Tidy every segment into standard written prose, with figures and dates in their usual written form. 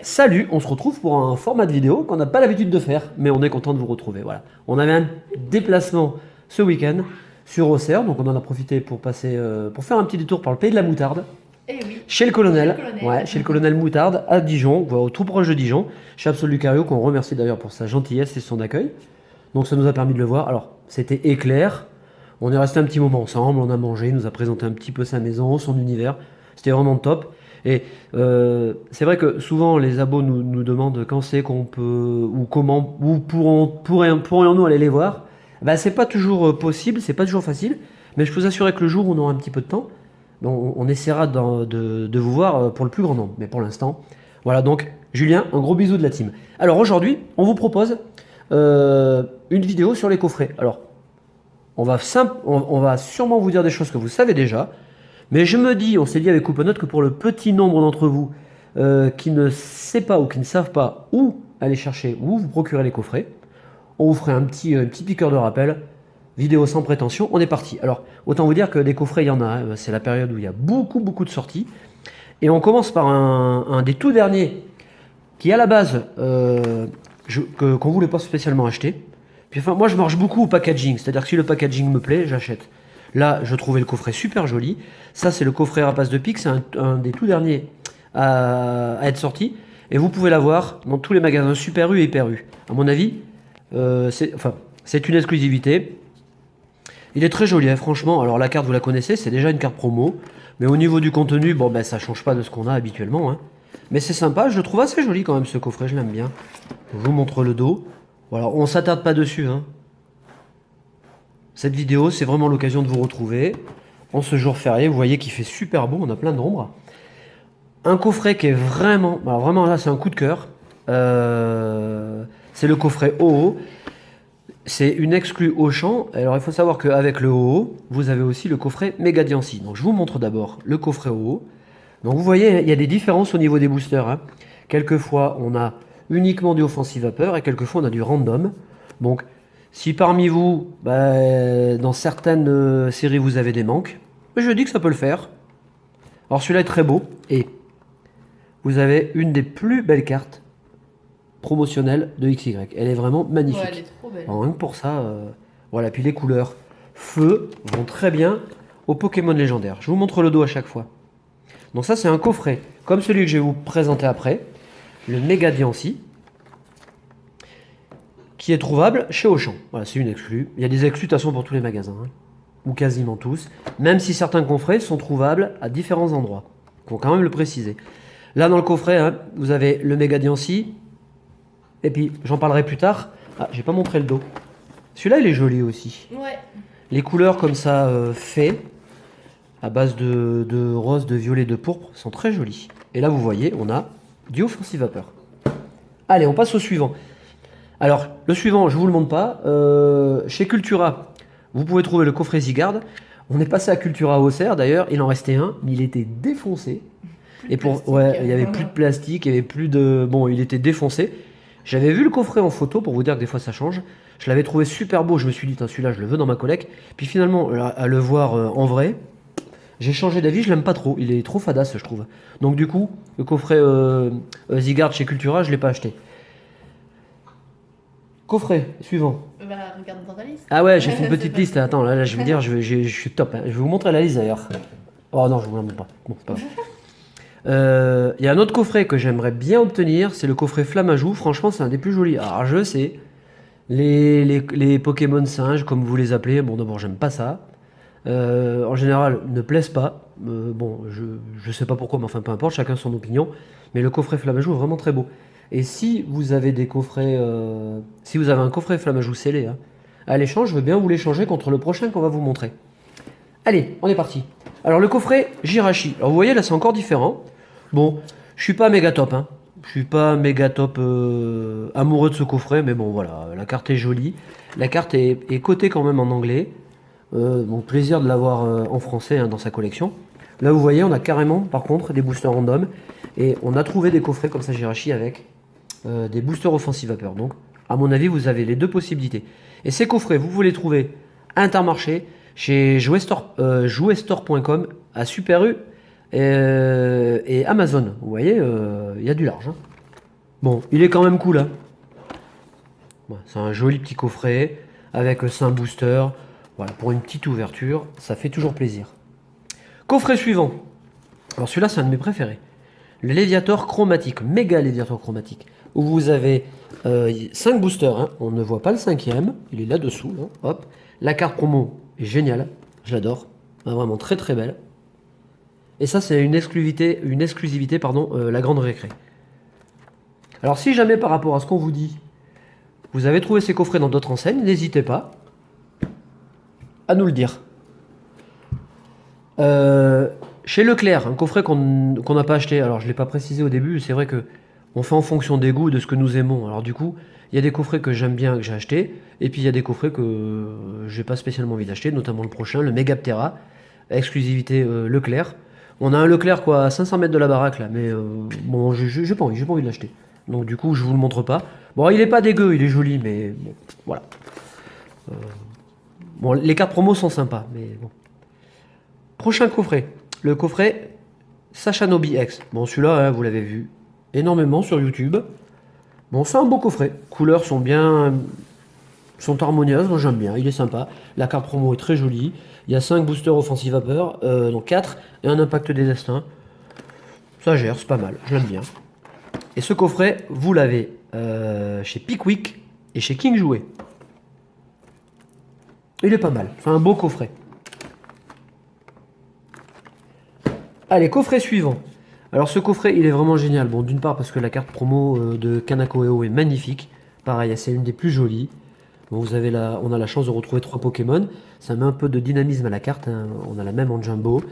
Salut, on se retrouve pour un format de vidéo qu'on n'a pas l'habitude de faire, mais on est content de vous retrouver. Voilà. On avait un déplacement ce week-end sur Auxerre, donc on en a profité pour passer, pour faire un petit détour par le pays de la moutarde. Eh oui. Chez le colonel, chez le colonel Moutarde à Dijon, tout proche de Dijon, chez Absol Lucario, qu'on remercie d'ailleurs pour sa gentillesse et son accueil. Donc ça nous a permis de le voir. Alors c'était éclair, on est resté un petit moment ensemble, on a mangé, il nous a présenté un petit peu sa maison, son univers, c'était vraiment top. Et c'est vrai que souvent les abos nous demandent quand c'est qu'on peut, ou comment, où pourrions-nous aller les voir. Ben, c'est pas toujours possible, c'est pas toujours facile, mais je peux vous assurer que le jour où on aura un petit peu de temps, on essaiera de vous voir pour le plus grand nombre. Mais pour l'instant, voilà, donc Julien, un gros bisou de la team. Alors aujourd'hui, on vous propose une vidéo sur les coffrets. Alors, on va sûrement vous dire des choses que vous savez déjà, mais je me dis, on s'est dit avec Couponote que pour le petit nombre d'entre vous qui ne sait pas ou qui ne savent pas où aller chercher, où vous procurer les coffrets, on vous ferait un petit piqueur de rappel. Vidéo sans prétention, on est parti. Alors, autant vous dire que des coffrets, il y en a. Hein. C'est la période où il y a beaucoup de sorties. Et on commence par un des tout derniers qui, à la base, qu'on ne voulait pas spécialement acheter. Puis, enfin, moi, je marche beaucoup au packaging. C'est-à-dire que si le packaging me plaît, j'achète. Là, je trouvais le coffret super joli. Ça, c'est le coffret Rapace de Pique. C'est un des tout derniers à être sorti. Et vous pouvez l'avoir dans tous les magasins Super U et Hyper U. À mon avis, c'est une exclusivité. Il est très joli, hein, franchement. Alors la carte, vous la connaissez, c'est déjà une carte promo. Mais au niveau du contenu, bon, ben, ça change pas de ce qu'on a habituellement. Hein. Mais c'est sympa, je le trouve assez joli quand même ce coffret, je l'aime bien. Je vous montre le dos. Voilà, on s'attarde pas dessus. Hein. Cette vidéo, c'est vraiment l'occasion de vous retrouver. En ce jour férié, vous voyez qu'il fait super beau, on a plein d'ombre. Un coffret qui est vraiment, alors vraiment là, c'est un coup de cœur. C'est le coffret OO. C'est une exclue Auchan. Alors il faut savoir qu'avec le OO, vous avez aussi le coffret Megadiancy. Donc je vous montre d'abord le coffret OO. Donc vous voyez, il y a des différences au niveau des boosters. Hein. Quelquefois, on a uniquement du offensive vapeur et quelquefois on a du random. Donc si parmi vous, dans certaines séries, vous avez des manques, je dis que ça peut le faire. Alors celui-là est très beau et vous avez une des plus belles cartes promotionnelle de XY. Elle est vraiment magnifique. Ouais, elle est trop belle. Alors, rien que pour ça, voilà. Puis les couleurs feu vont très bien aux Pokémon légendaires. Je vous montre le dos à chaque fois. Donc ça, c'est un coffret, comme celui que je vais vous présenter après, le Megadiancy, qui est trouvable chez Auchan. Voilà, c'est une exclue. Il y a des exclus de toute façon pour tous les magasins, hein, ou quasiment tous, même si certains coffrets sont trouvables à différents endroits. Il faut quand même le préciser. Là, dans le coffret, hein, vous avez le Megadiancy. Et puis, j'en parlerai plus tard. Ah, j'ai pas montré le dos. Celui-là, il est joli aussi. Ouais. Les couleurs comme ça, fait, à base de rose, de violet, de pourpre, sont très jolies. Et là, vous voyez, on a du offensive vapeur. Allez, on passe au suivant. Alors, le suivant, je vous le montre pas. Chez Cultura, vous pouvez trouver le coffret Zygarde. On est passé à Cultura Auxerre, d'ailleurs. Il en restait un, mais il était défoncé. Et pour, ouais, il y avait plus de plastique, il y avait plus de... Bon, il était défoncé. J'avais vu le coffret en photo pour vous dire que des fois ça change. Je l'avais trouvé super beau. Je me suis dit, celui-là, je le veux dans ma collecte. Puis finalement, à le voir en vrai, j'ai changé d'avis. Je l'aime pas trop. Il est trop fadasse, je trouve. Donc du coup, le coffret Zygarde chez Cultura, je l'ai pas acheté. Coffret suivant. Regarde dans ta liste. Ah ouais, j'ai fait une petite liste. Attends, là, je vais dire, je suis top. Hein. Je vais vous montrer la liste d'ailleurs. Oh non, je vous la montre pas. Bon, c'est pas grave. Il y a un autre coffret que j'aimerais bien obtenir, c'est le coffret Flamme-à-Joux. Franchement, c'est un des plus jolis. Alors, je sais, les Pokémon singes, comme vous les appelez, bon, d'abord, j'aime pas ça. En général, ne plaisent pas. Bon, je sais pas pourquoi, mais enfin, peu importe, chacun son opinion. Mais le coffret Flamme-à-Joux est vraiment très beau. Et si vous avez des coffrets, si vous avez un coffret Flamme-à-Joux scellé, hein, à l'échange, je veux bien vous l'échanger contre le prochain qu'on va vous montrer. Allez, on est parti. Alors, le coffret Jirachi. Alors, vous voyez, là, c'est encore différent. Bon, je suis pas méga top, hein. Je suis pas méga top amoureux de ce coffret, mais bon, voilà, la carte est jolie. La carte est cotée quand même en anglais. Donc, plaisir de l'avoir en français hein, dans sa collection. Là, vous voyez, on a carrément, par contre, des boosters random. Et on a trouvé des coffrets comme ça, Jirachi, avec des boosters offensive vapeur. Donc, À mon avis, vous avez les deux possibilités. Et ces coffrets, vous pouvez les trouver Intermarché, chez jouestore.com, à Super U et Amazon. Vous voyez, il y a du large. Hein. Bon, il est quand même cool. Hein. Ouais, c'est un joli petit coffret avec 5 boosters. Voilà, pour une petite ouverture, ça fait toujours plaisir. Coffret suivant. Alors celui-là, c'est un de mes préférés. Le Léviator chromatique, méga Léviator chromatique, où vous avez 5 boosters. Hein. On ne voit pas le cinquième, il est là-dessous. Hein. Hop. La carte promo est géniale, je l'adore. Vraiment très très belle. Et ça, c'est une exclusivité, la grande récré. Alors si jamais par rapport à ce qu'on vous dit, vous avez trouvé ces coffrets dans d'autres enseignes, n'hésitez pas à nous le dire. Chez Leclerc, un coffret qu'on n'a pas acheté, alors je ne l'ai pas précisé au début, c'est vrai que on fait en fonction des goûts, de ce que nous aimons. Alors du coup, il y a des coffrets que j'aime bien, que j'ai acheté, et puis il y a des coffrets que j'ai pas spécialement envie d'acheter, notamment le prochain, le Megaptera, exclusivité Leclerc. On a un Leclerc quoi, à 500 mètres de la baraque là, mais bon, j'ai pas envie de l'acheter. Donc du coup, je vous le montre pas. Bon, il est pas dégueu, il est joli, mais bon, voilà. Bon, les cartes promo sont sympas, mais bon. Prochain coffret, le coffret Sachanobi X. Bon, celui-là, hein, vous l'avez vu énormément sur YouTube. Bon, c'est un beau coffret. Couleurs sont harmonieuses, moi j'aime bien, il est sympa. La carte promo est très jolie. Il y a 5 boosters offensive vapeur, donc 4, et un impact des destins. Ça gère, c'est pas mal, je l'aime bien. Et ce coffret, vous l'avez chez Pickwick et chez King Jouet. Il est pas mal, c'est un beau coffret. Allez, coffret suivant. Alors ce coffret, il est vraiment génial. Bon, d'une part parce que la carte promo de Kanako EO est magnifique. Pareil, c'est une des plus jolies. Bon, on a la chance de retrouver 3 Pokémon. Ça met un peu de dynamisme à la carte. Hein. On a la même en Jumbo.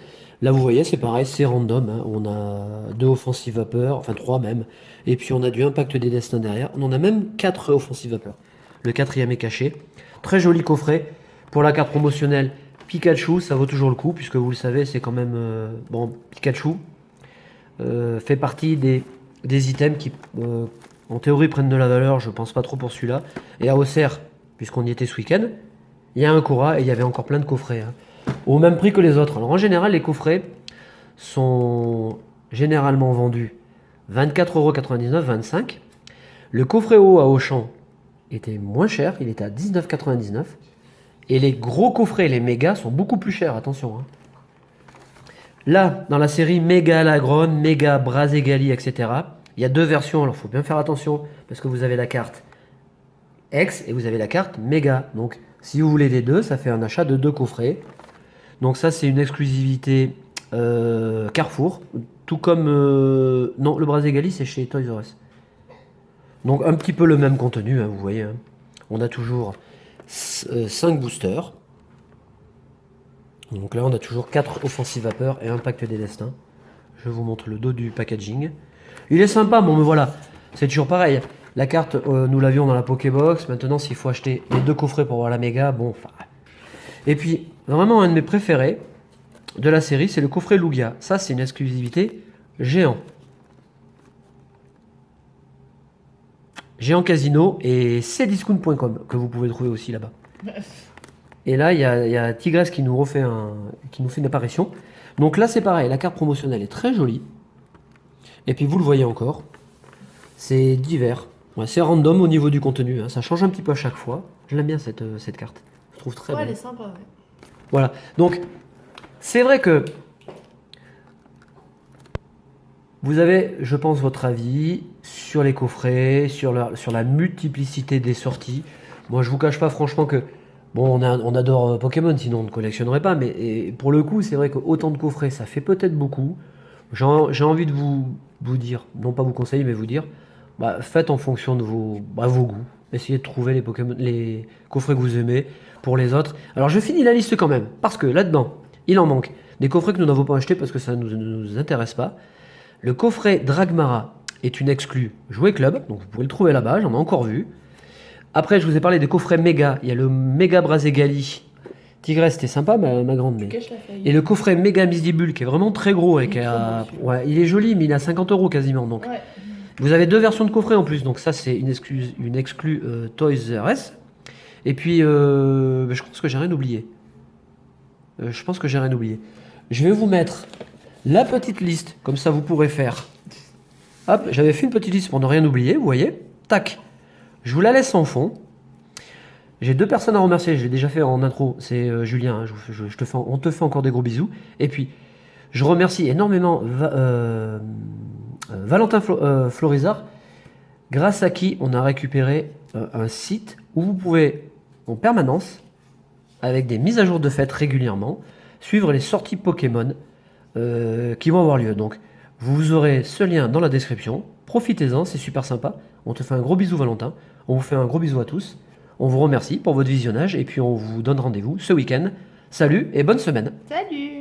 Là, vous voyez, c'est pareil, c'est random. Hein. On a 2 offensive vapeur, enfin 3 même. Et puis on a du impact des destins derrière. On en a même 4 offensive vapeur. Le 4e est caché. Très joli coffret. Pour la carte promotionnelle, Pikachu, ça vaut toujours le coup, puisque vous le savez, c'est quand même... bon, Pikachu fait partie des items qui, en théorie, prennent de la valeur. Je pense pas trop pour celui-là. Et à Auxerre, puisqu'on y était ce week-end, il y a un Cora et il y avait encore plein de coffrets. Hein, au même prix que les autres. Alors en général, les coffrets sont généralement vendus 24,99 €, 25. Le coffret haut à Auchan était moins cher, il était à 19,99 €. Et les gros coffrets, les mégas, sont beaucoup plus chers, attention. Hein. Là, dans la série Méga Lagron, Méga Brazegali, etc., il y a 2 versions, alors il faut bien faire attention, parce que vous avez la carte X et vous avez la carte Méga. Donc, si vous voulez les deux, ça fait un achat de 2 coffrets. Donc ça, c'est une exclusivité Carrefour, tout comme... non, le Brazegali, c'est chez Toys R Us. Donc, un petit peu le même contenu, hein, vous voyez. Hein. On a toujours 5 boosters. Donc là, on a toujours 4 offensive vapeur et impact des destins. Je vous montre le dos du packaging. Il est sympa, bon, mais voilà, c'est toujours pareil. La carte, nous l'avions dans la Pokébox. Maintenant, s'il faut acheter les 2 coffrets pour avoir la méga, bon, enfin... Et puis, vraiment, un de mes préférés de la série, c'est le coffret Lugia. Ça, c'est une exclusivité géant. Géant Casino et cdiscount.com que vous pouvez trouver aussi là-bas. Et là, il y a Tigresse qui nous fait une apparition. Donc là, c'est pareil, la carte promotionnelle est très jolie. Et puis vous le voyez encore, c'est divers. Ouais, c'est random au niveau du contenu, hein. Ça change un petit peu à chaque fois. Je l'aime bien cette carte. Je trouve très belle. Elle est sympa, ouais. Voilà, donc c'est vrai que vous avez, je pense, votre avis sur les coffrets, sur la multiplicité des sorties. Moi, je vous cache pas franchement que bon, on adore Pokémon, sinon on ne collectionnerait pas. Mais pour le coup, c'est vrai qu'autant de coffrets, ça fait peut-être beaucoup. J'ai envie de vous dire, non pas vous conseiller, mais vous dire, bah, faites en fonction de vos goûts. Essayez de trouver les coffrets que vous aimez pour les autres. Alors je finis la liste quand même, parce que là-dedans, il en manque des coffrets que nous n'avons pas achetés parce que ça ne nous intéresse pas. Le coffret Dragmara est une exclue Jouet Club, donc vous pouvez le trouver là-bas, j'en ai encore vu. Après, je vous ai parlé des coffrets méga. Il y a le méga Brazegali. Tigresse, c'était sympa, ma grande. Mais... Et le coffret méga Misdibule qui est vraiment très gros. Et ouais, il est joli, mais il a 50 € quasiment. Donc. Ouais. Vous avez 2 versions de coffret en plus, donc ça c'est une exclue Toys R Us. Et puis, je pense que j'ai rien oublié. Je vais vous mettre la petite liste, comme ça vous pourrez faire. Hop, j'avais fait une petite liste pour ne rien oublier, vous voyez. Tac, je vous la laisse en fond. J'ai 2 personnes à remercier, je l'ai déjà fait en intro, c'est Julien, hein, on te fait encore des gros bisous. Et puis, je remercie énormément Valentin Florizard, grâce à qui on a récupéré un site où vous pouvez en permanence, avec des mises à jour de fête régulièrement, suivre les sorties Pokémon qui vont avoir lieu. Donc, vous aurez ce lien dans la description. Profitez-en, c'est super sympa. On te fait un gros bisou, Valentin. On vous fait un gros bisou à tous. On vous remercie pour votre visionnage et puis on vous donne rendez-vous ce week-end. Salut et bonne semaine. Salut!